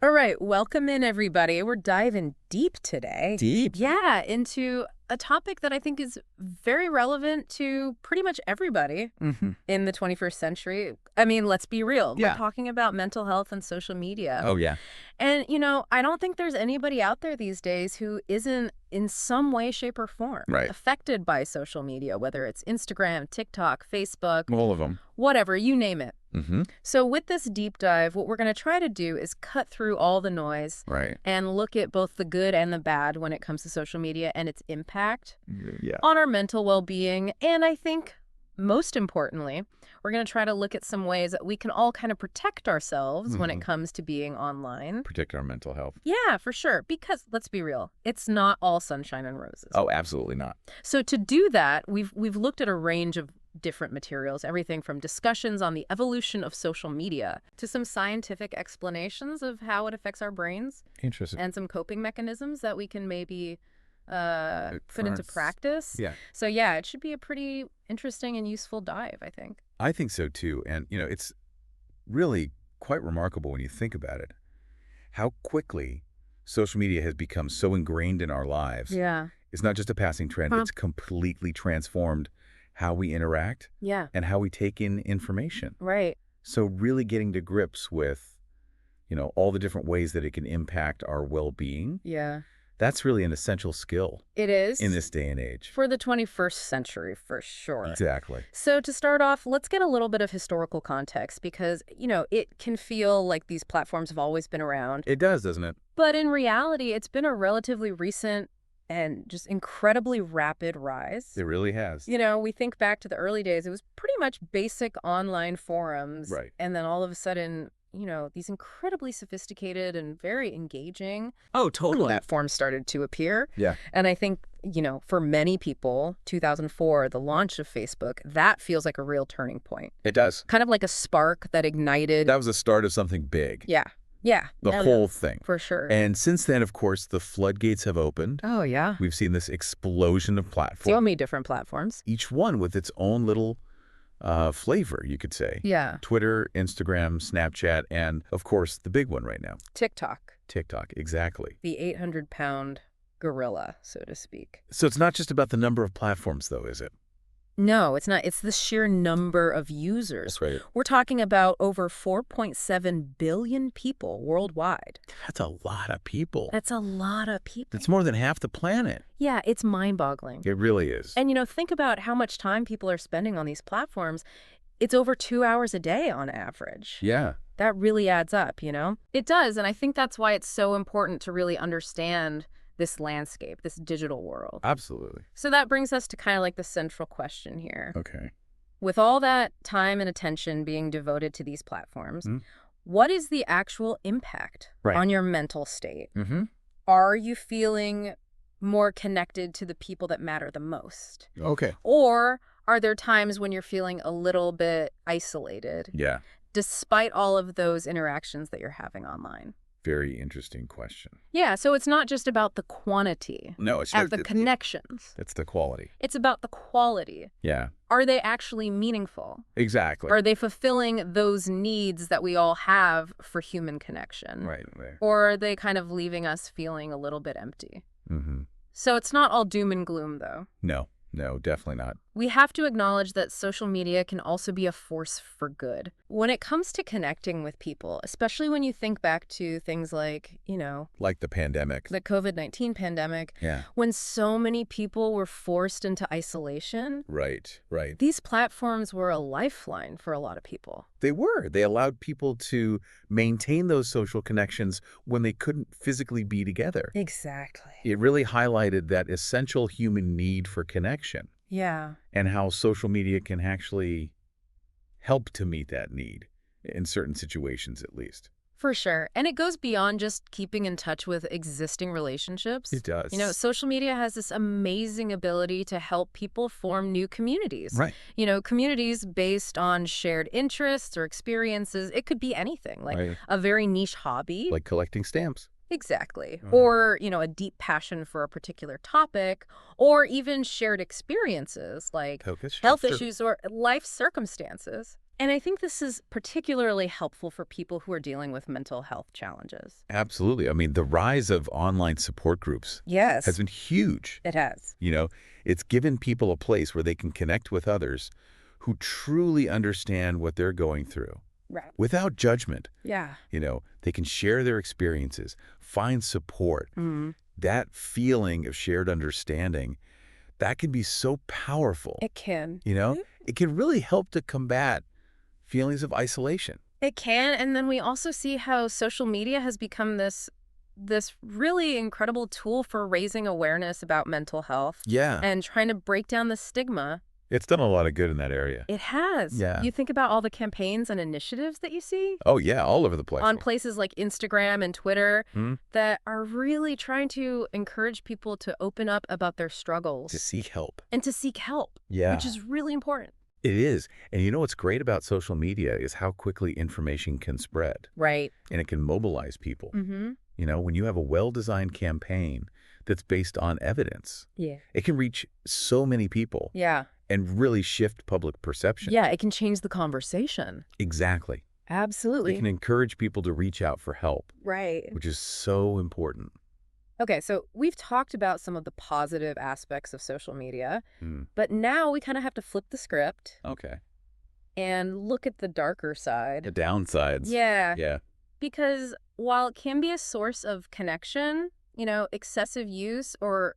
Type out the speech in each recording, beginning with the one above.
All right, welcome in, everybody. We're diving deep today. Deep? Yeah, into a topic that I think is very relevant to pretty much everybody Mm-hmm. in the 21st century. I mean, let's be real. We're Yeah. talking about mental health and social media. Oh, yeah. And, I don't think there's anybody out there these days who isn't in some way, shape, or form Right. affected by social media, whether it's Instagram, TikTok, Facebook, All of them. whatever, you name it. Mm-hmm. So with this deep dive, what we're going to try to do is cut through all the noise Right. and look at both the good and the bad when it comes to social media and its impact Yeah. on our mental well-being. And I think most importantly, we're going to try to look at some ways that we can all kind of protect ourselves when it comes to being online. Protect our mental health. Yeah, for sure. Because let's be real, it's not all sunshine and roses. Oh, absolutely not. So to do that, we've looked at a range of different materials, everything from discussions on the evolution of social media to some scientific explanations of how it affects our brains Interesting. and some coping mechanisms that we can maybe put into practice. Yeah. So yeah, it should be a pretty interesting and useful dive, I think. I think so too. And, it's really quite remarkable when you think about it, how quickly social media has become so ingrained in our lives. Yeah. It's not just a passing trend. It's completely transformed how we interact Yeah. and how we take in information. Right. So really getting to grips with, all the different ways that it can impact our well-being, Yeah. that's really an essential skill It is. in this day and age. For the 21st century, for sure. Exactly. So to start off, let's get a little bit of historical context because, it can feel like these platforms have always been around. It does, doesn't it? But in reality, it's been a relatively recent and just incredibly rapid rise. It really has. We think back to the early days, it was pretty much basic online forums. Right. And then all of a sudden, these incredibly sophisticated and very engaging platforms started to appear. Yeah. And I think, for many people, 2004, the launch of Facebook, that feels like a real turning point. It does. Kind of like a spark that ignited. That was the start of something big. Yeah. Yeah. The No, whole thing. For sure. And since then, of course, the floodgates have opened. Oh, yeah. We've seen this explosion of So platforms, many different platforms. each one with its own little flavor, you could say. Yeah. Twitter, Instagram, Snapchat, and, of course, the big one right now, TikTok, TikTok. Exactly. the 800-pound gorilla, so to speak. So it's not just about the number of platforms, though, is it? No, it's not. It's the sheer number of users. That's right. We're talking about over 4.7 billion people worldwide. That's a lot of people. That's a lot of people. That's more than half the planet. Yeah, it's mind-boggling. It really is. And, think about how much time people are spending on these platforms. It's over 2 hours a day on average. Yeah. That really adds up, It does, and I think that's why it's so important to really understand this landscape, this digital world. Absolutely. So that brings us to kind of like the central question here. Okay. With all that time and attention being devoted to these platforms, what is the actual impact on your mental state? Mm-hmm. Are you feeling more connected to the people that matter the most? Okay. Or are there times when you're feeling a little bit isolated, Yeah. despite all of those interactions that you're having online? Very interesting question. Yeah, so it's not just about the quantity No, it's of the connections. It's the quality. It's about the quality. Yeah. Are they actually meaningful? Exactly. Are they fulfilling those needs that we all have for human connection? Right there. Or are they kind of leaving us feeling a little bit empty? Mm-hmm. So it's not all doom and gloom, though. No, definitely not. We have to acknowledge that social media can also be a force for good. When it comes to connecting with people, especially when you think back to things like, Like the pandemic. the COVID-19 pandemic, Yeah. when so many people were forced into isolation, Right. these platforms were a lifeline for a lot of people. They were. They allowed people to maintain those social connections when they couldn't physically be together. Exactly. It really highlighted that essential human need for connection Yeah. and how social media can actually help to meet that need in certain situations, at least. For sure. And it goes beyond just keeping in touch with existing relationships. It does. Social media has this amazing ability to help people form new communities. Right. Communities based on shared interests or experiences. It could be anything, like Right. a very niche hobby. Like collecting stamps. Exactly. Mhm. Or, a deep passion for a particular topic, or even shared experiences like Focus. health Sure. issues or life circumstances. And I think this is particularly helpful for people who are dealing with mental health challenges. Absolutely. I mean, the rise of online support groups Yes, has been huge. it has. You know, it's given people a place where they can connect with others who truly understand what they're going through Right. without judgment. Yeah. You know, they can share their experiences, find support. Mm. That feeling of shared understanding, that can be so powerful. It can. You know, it can really help to combat feelings of isolation. It can, and then we also see how social media has become this really incredible tool for raising awareness about mental health Yeah. and trying to break down the stigma. It's done a lot of good in that area. It has. Yeah. You think about all the campaigns and initiatives that you see Oh, yeah, all over the place. on places like Instagram and Twitter Hmm? that are really trying to encourage people to open up about their struggles To seek help. and to seek help, Yeah. which is really important. It is. And you know what's great about social media is how quickly information can spread, Right. and it can mobilize people. Mm-hmm. You know, when you have a well-designed campaign that's based on evidence, Yeah. it can reach so many people Yeah. and really shift public perception. Yeah, it can change the conversation. Exactly. It Absolutely. can encourage people to reach out for help, Right. which is so important. Okay, so we've talked about some of the positive aspects of social media, Hmm. but now we kind of have to flip the script Okay. and look at the darker The side. downsides. Yeah, Yeah. because while it can be a source of connection, excessive use or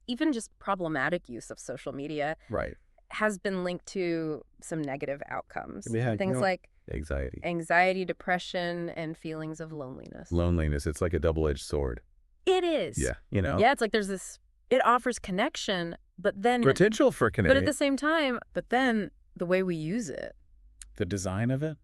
even just problematic use of social media Right. has been linked to some negative outcomes. Yeah, Things you know- like Anxiety. anxiety, depression, and feelings of loneliness. Loneliness. It's like a double-edged sword. It is. Yeah. You know? Yeah, it's like it offers connection, but then Potential for But connection. at the same time, the way we use it, The design of it,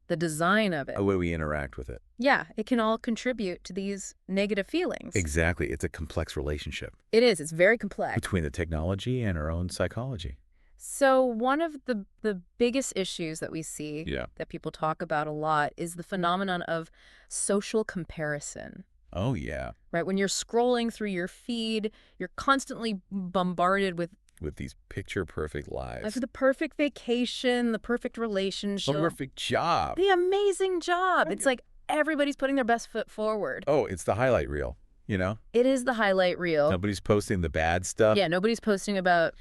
the design of it, the way we interact with it. yeah, it can all contribute to these negative feelings. Exactly. It's a complex relationship It is. It's very complex. between the technology and our own psychology. So one of the biggest issues that we see Yeah. that people talk about a lot is the phenomenon of social comparison. Oh, yeah. Right? When you're scrolling through your feed, you're constantly bombarded with With these picture-perfect lives. the perfect vacation, the perfect relationship, Perfect job. the amazing job. It's like everybody's putting their best foot forward. Oh, it's the highlight reel, you know? It is the highlight reel. Nobody's posting the bad stuff. Yeah, nobody's posting about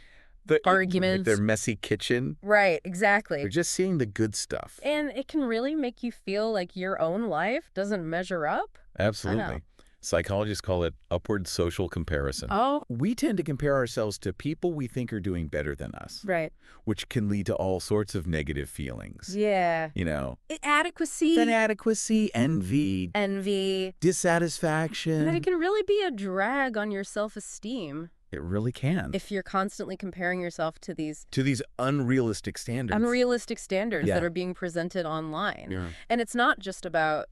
The arguments. Like their messy kitchen. right, They're exactly. just seeing the good stuff. And it can really make you feel like your own life doesn't measure up. Absolutely. Psychologists call it upward social comparison. Oh, We tend to compare ourselves to people we think are doing better than us, right. which can lead to all sorts of negative feelings. Yeah. You know, Inadequacy, inadequacy, envy, envy. And dissatisfaction. it can really be a drag on your self-esteem It really can. if you're constantly comparing yourself to these To these unrealistic standards. unrealistic standards Yeah. that are being presented online. Yeah. And it's not just about,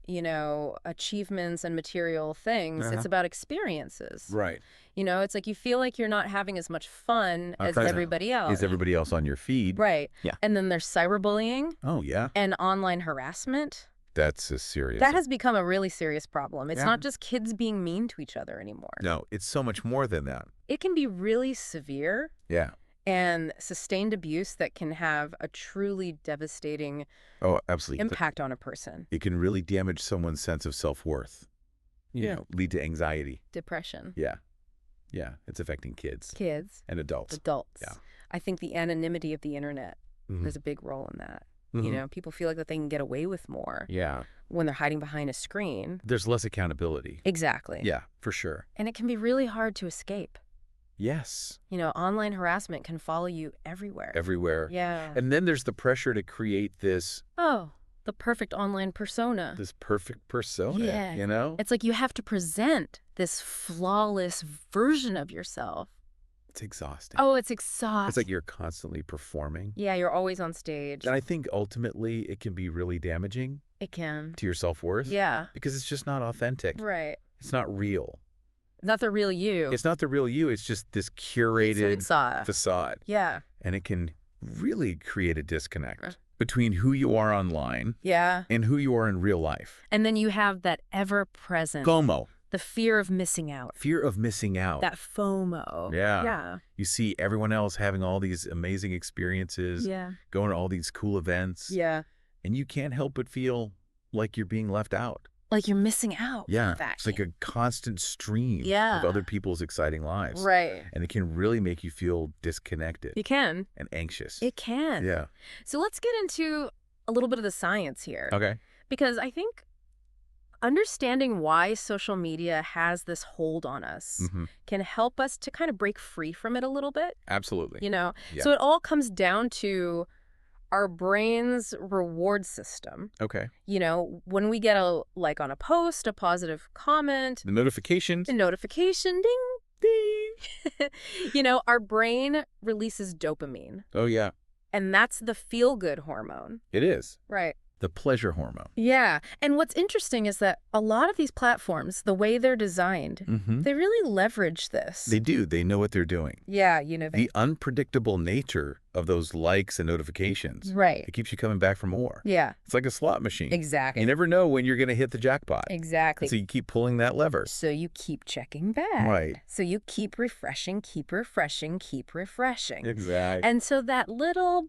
achievements and material things. Uh-huh. It's about experiences. Right. It's like you feel like you're not having as much fun as Okay. everybody else. Is everybody else on your feed? Right. Yeah. And then there's cyberbullying Oh, yeah. and online harassment. That's a serious. That has become a really serious problem. It's Yeah. not just kids being mean to each other anymore. No, it's so much more than that. It can be really severe Yeah. and sustained abuse that can have a truly devastating Oh, absolutely. impact on a person. It can really damage someone's sense of self-worth. Yeah. Lead to anxiety. Depression. Yeah. Yeah. It's affecting kids Kids, and adults. adults. Yeah. I think the anonymity of the internet Mhm. there's a big role in that. Mhm. People feel like that they can get away with more Yeah. when they're hiding behind a screen. There's less accountability. Exactly. Yeah, for sure. And it can be really hard to escape. Yes. Online harassment can follow you everywhere. Everywhere. Yeah. And then there's the pressure to create this Oh, the perfect online persona. perfect persona, Yeah. you know? It's like you have to present this flawless version of yourself. It's exhausting. Oh, it's exhausting. It's like you're constantly performing. Yeah, you're always on stage. And I think ultimately it can be really damaging It can. to your self-worth. Yeah. Because it's just not authentic. Right. It's not real. Not the real you. It's not the real you. It's just this It's a curated facade. facade. Yeah. And it can really create a disconnect Right. between who you are online Yeah. and who you are in real life. And then you have that ever-present FOMO. The fear of missing out. Fear of missing out. That FOMO. Yeah. Yeah. You see everyone else having all these amazing experiences, Yeah. going to all these cool events, Yeah. and you can't help but feel like you're being left out. Like you're missing out. Yeah. That. It's like a constant stream Yeah. of other people's exciting lives. Right. And it can really make you feel disconnected You can. and anxious. It can. Yeah. So let's get into a little bit of the science here. Okay. Because I think understanding why social media has this hold on us Mm-hmm. can help us to kind of break free from it a little bit, Absolutely. you know? Yeah. So it all comes down to our brain's reward system. Okay. You know, when we get a like on a post, a positive comment, The notifications. a notification, ding, ding. You know, our brain releases dopamine, Oh, yeah. and that's the feel-good hormone. It is. Right. The pleasure hormone. Yeah. And what's interesting is that a lot of these platforms, the way they're designed, Mm-hmm. they really leverage this. They do. They know what they're doing. Yeah, you know. The unpredictable nature of those likes and notifications, Right. it keeps you coming back for more. Yeah, It's like a slot machine. exactly. You never know when you're going to hit the jackpot. Exactly. So you keep pulling that lever. So you keep checking back. Right. So you keep refreshing, keep refreshing, keep refreshing. Exactly. And so that little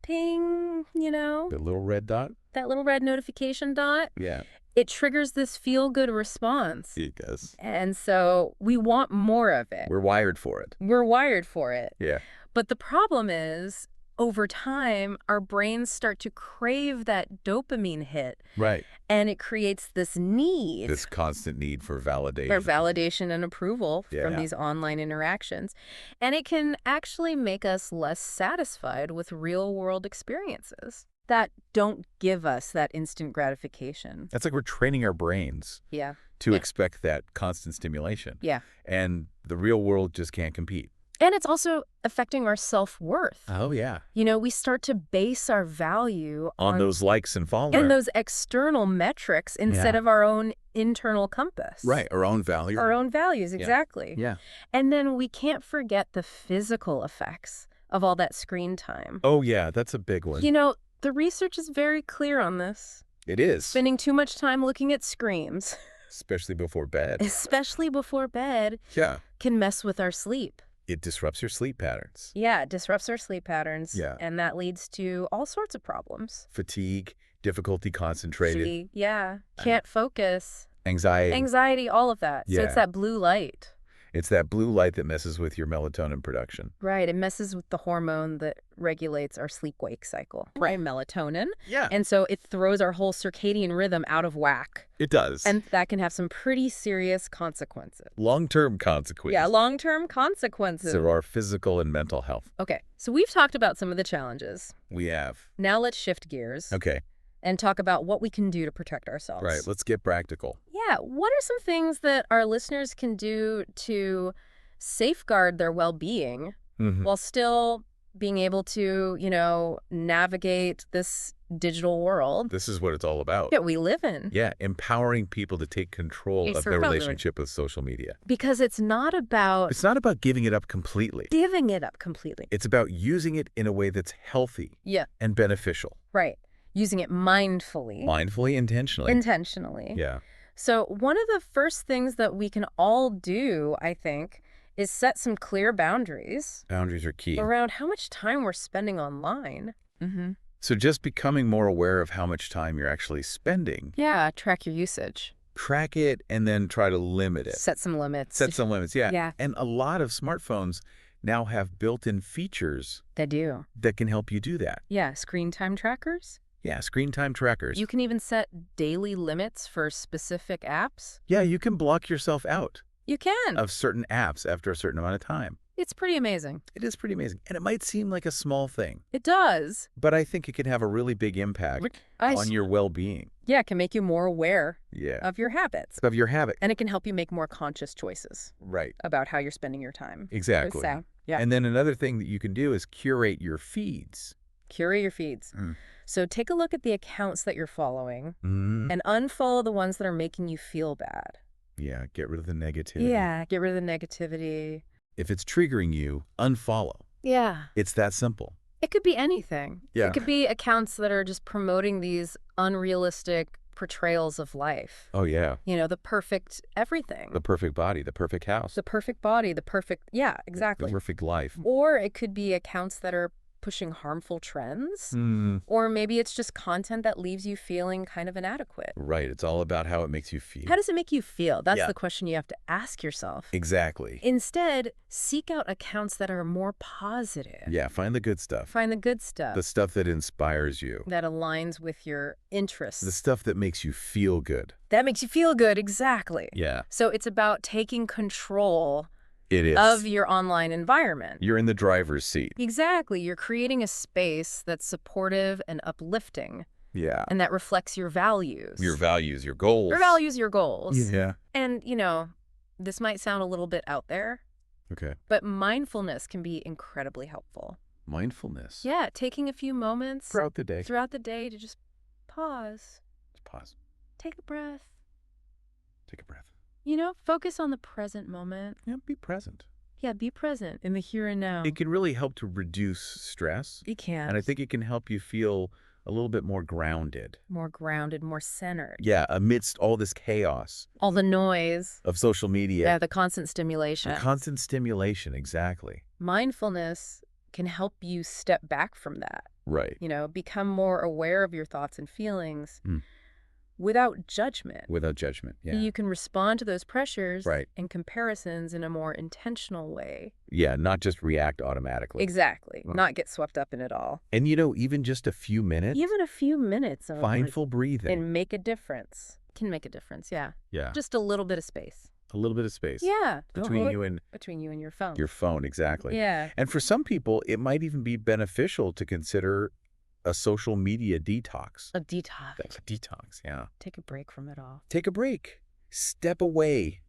ping, you know, The little red dot? that little red notification dot, Yeah. it triggers this feel-good response. It does. And so we want more of it. We're wired for it. We're wired for it. Yeah. But the problem is, over time, our brains start to crave that dopamine hit, Right. and it creates this need This constant need for validation. for validation and approval Yeah. from these online interactions. And it can actually make us less satisfied with real-world experiences that don't give us that instant gratification. That's like we're training our brains Yeah. to Yeah. expect that constant stimulation. Yeah. And the real world just can't compete. And it's also affecting our self-worth. Oh, yeah. You know, we start to base our value On those likes and followers. and those external metrics instead Yeah. of our own internal compass. Right. Our own value. Our own values, exactly. Yeah. And then we can't forget the physical effects of all that screen time. Oh, yeah. That's a big one. You know, the research is very clear on this. It is. Spending too much time looking at screens, Especially before bed. especially before bed, Yeah. can mess with our sleep. It disrupts your sleep patterns. Yeah, it disrupts our sleep patterns. Yeah. And that leads to all sorts of problems. Fatigue, difficulty concentrated, Yeah. Can't focus. anxiety. Anxiety, all of that. So Yeah. it's that blue light. It's that blue light that messes with your melatonin production. Right. It messes with the hormone that regulates our sleep-wake cycle. Right. Melatonin. Yeah. And so it throws our whole circadian rhythm out of whack. It does. And that can have some pretty serious consequences. long-term consequences. Yeah, long-term consequences. to our physical and mental health. Okay. So we've talked about some of the challenges. We have. Now let's shift gears Okay. and talk about what we can do to protect ourselves. Right. Let's get practical. Yeah. What are some things that our listeners can do to safeguard their well-being Mhm. while still being able to, you know, navigate this digital world This is what it's all about. that we live in? Yeah. Empowering people to take control Yes, of their certainly. relationship with social media. Because it's not about It's not about giving it up completely. giving it up completely. It's about using it in a way that's healthy Yeah, and beneficial. right. Using it mindfully, Mindfully, intentionally. intentionally. Yeah. So one of the first things that we can all do, I think, is set some clear boundaries Boundaries are key. around how much time we're spending online. Mm-hmm. So just becoming more aware of how much time you're actually spending, Yeah, track your usage. track it, and then try to limit it. Set some limits. Set some limits, yeah. Yeah. And a lot of smartphones now have built-in features They do. that can help you do that. Yeah, screen time trackers. Yeah, screen time trackers. You can even set daily limits for specific apps. Yeah, you can block yourself out You can. of certain apps after a certain amount of time. It's pretty amazing. It is pretty amazing. And it might seem like a small thing, It does. but I think it can have a really big impact on your well-being. Yeah, it can make you more aware Yeah. of your habits. Of your habit. And it can help you make more conscious choices Right. about how you're spending your time. Exactly. So, yeah. And then another thing that you can do is curate your feeds. Curate your feeds. Mm. So take a look at the accounts that you're following Mm. and unfollow the ones that are making you feel bad. Yeah, get rid of the negativity. Yeah, get rid of the negativity. If it's triggering you, unfollow. Yeah. It's that simple. It could be anything. Yeah. It could be accounts that are just promoting these unrealistic portrayals of life. Oh, yeah. You know, the perfect everything. The perfect body, the perfect house, The perfect body, the perfect, yeah, the exactly. perfect life. Or it could be accounts that are pushing harmful trends. Mm, Or maybe it's just content that leaves you feeling kind of inadequate. right. It's all about how it makes you feel. How does it make you feel? That's Yeah. the question you have to ask yourself. Exactly. Instead, seek out accounts that are more positive. Yeah, find the good stuff. Find the good stuff The stuff that inspires you. that aligns with your interests. The stuff that makes you feel good. That makes you feel good, exactly. Yeah, So it's about taking control it is. of your online environment. You're in the driver's seat. Exactly. You're creating a space that's supportive and uplifting Yeah. and that reflects your values. Your values, your goals. Your values, your goals. Yeah. And, you know, this might sound a little bit out there, Okay. but mindfulness can be incredibly helpful. Mindfulness. Yeah, taking a few moments Throughout the day. throughout the day to just pause, Just pause. take a breath, Take a breath. you know, focus on the present moment. Yeah, be present. Yeah, be present in the here and now. It can really help to reduce stress. You can. And I think it can help you feel a little bit more grounded. More grounded, more centered. Yeah, amidst all this chaos All the noise. of social media. Yeah, the constant stimulation. The constant stimulation, exactly. Mindfulness can help you step back from that, Right. you know, become more aware of your thoughts and feelings Mm. without judgment. Without judgment. Yeah. You can respond to those pressures Right. and comparisons in a more intentional way. Yeah, not just react automatically. Exactly. Right. Not get swept up in it all. And you know, even just a few minutes, Even a few minutes of mindful breathing. and make a difference. Can make a difference, yeah. Yeah. Just a little bit of space. A little bit of space. Yeah. Between you and Between you and your phone. your phone, exactly. Yeah. And for some people, it might even be beneficial to consider a social media detox. A detox. A detox, yeah. Take a break from it all. Take a break. Step away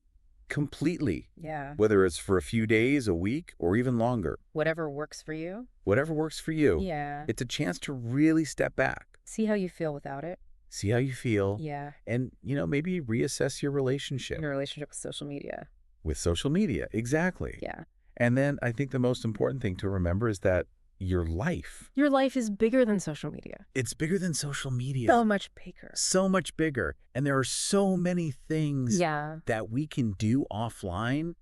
completely, Yeah. whether it's for a few days, a week, or even longer. Whatever works for you. Whatever works for you. Yeah. It's a chance to really step back, See how you feel without it. see how you feel, Yeah. and, you know, maybe reassess your relationship Your relationship with social media. with social media. Exactly. Yeah. And then I think the most important thing to remember is that your life, Your life is bigger than social media. it's bigger than social media. So much bigger. So much bigger. And there are so many things Yeah. that we can do offline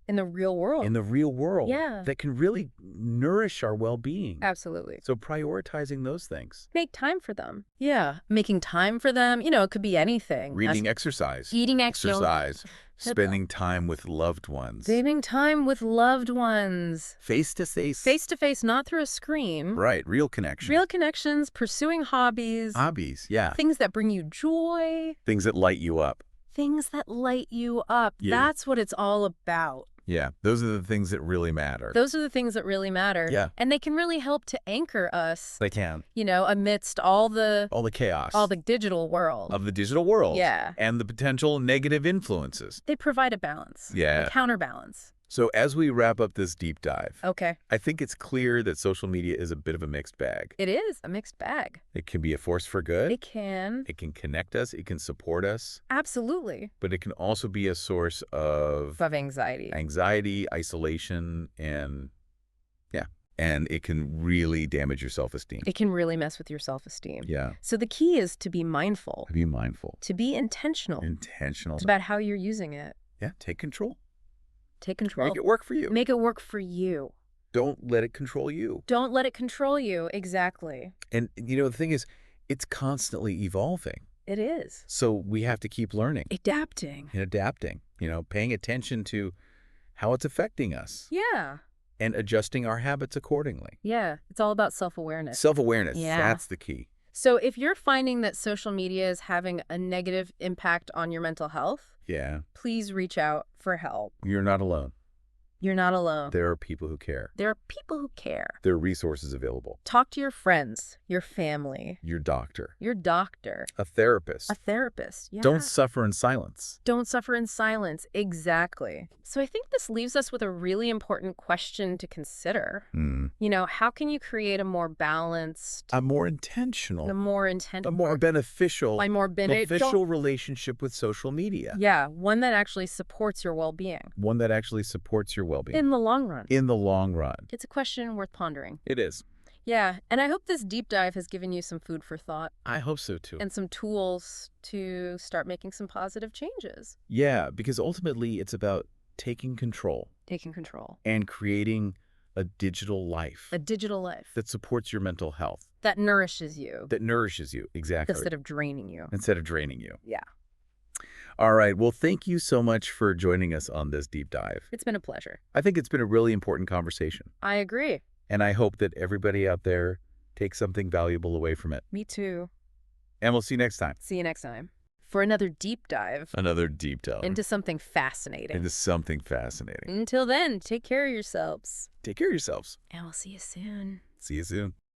In the real world. in the real world Yeah. that can really nourish our well-being. Absolutely. So prioritizing those things. Make time for them. Yeah. Making time for them. You know, it could be anything. Reading exercise. Eating Exercise. Spending time with loved ones. Spending time with loved ones. Face-to-face. Face-to-face, not through a screen. Right. Real connection. Real connections, pursuing hobbies. Hobbies. Yeah. Things that bring you joy. Things that light you up. Things that light you up. Yeah. That's what it's all about. Yeah. Those are the things that really matter. Those are the things that really matter. Yeah. And they can really help to anchor us, They can. you know, amidst all the Chaos. digital world. Of the digital world. Yeah. And the potential negative influences. They provide a balance. Yeah. A counterbalance. So as we wrap up this deep dive, Okay. I think it's clear that social media is a bit of a mixed bag. It is a mixed bag. It can be a force for good. It can. It can connect us. It can support us. Absolutely. But it can also be a source of Of anxiety. anxiety, isolation, and it can really damage your self-esteem. It can really mess with your self-esteem. Yeah. So the key is to be mindful, Be mindful. to be intentional. Intentional. It's about how you're using it. Yeah. Take control. Take control. Make it work for you. Make it work for you. Don't let it control you. Don't let it control you. Exactly. And, you know, the thing is, it's constantly evolving. It is. So we have to keep learning Adapting. and adapting, you know, paying attention to how it's affecting us Yeah. and adjusting our habits accordingly. Yeah. It's all about self-awareness. Self-awareness, Yeah. that's the key. So if you're finding that social media is having a negative impact on your mental health, Yeah, please reach out for help. you're not alone. You're not alone. There are people who care. There are people who care. There are resources available. Talk to your friends, your family, Your doctor, your doctor, a therapist. a therapist. Yeah. Don't suffer in silence. Don't suffer in silence. Exactly. So I think this leaves us with a really important question to consider. You know, how can you create a more balanced, A more intentional, a more intentional, a more beneficial, beneficial relationship with social media. Yeah, one that actually supports your well-being One that actually supports your well-being in the long run. in the long run. It's a question worth pondering. It is. Yeah, and I hope this deep dive has given you some food for thought I hope so too. and some tools to start making some positive changes. Yeah, because ultimately it's about taking control Taking control. and creating a digital life A digital life that supports your mental health, that nourishes you that nourishes you. Exactly. instead of draining you. Instead of draining you. Yeah, All right. Well, thank you so much for joining us on this deep dive. it's been a pleasure. I think it's been a really important conversation, I agree. and I hope that everybody out there takes something valuable away from it. Me too. And we'll see you next time. See you next time for another deep dive Another deep dive into something fascinating. into something fascinating. Until then, take care of yourselves. Take care of yourselves. And we'll see you soon. See you soon.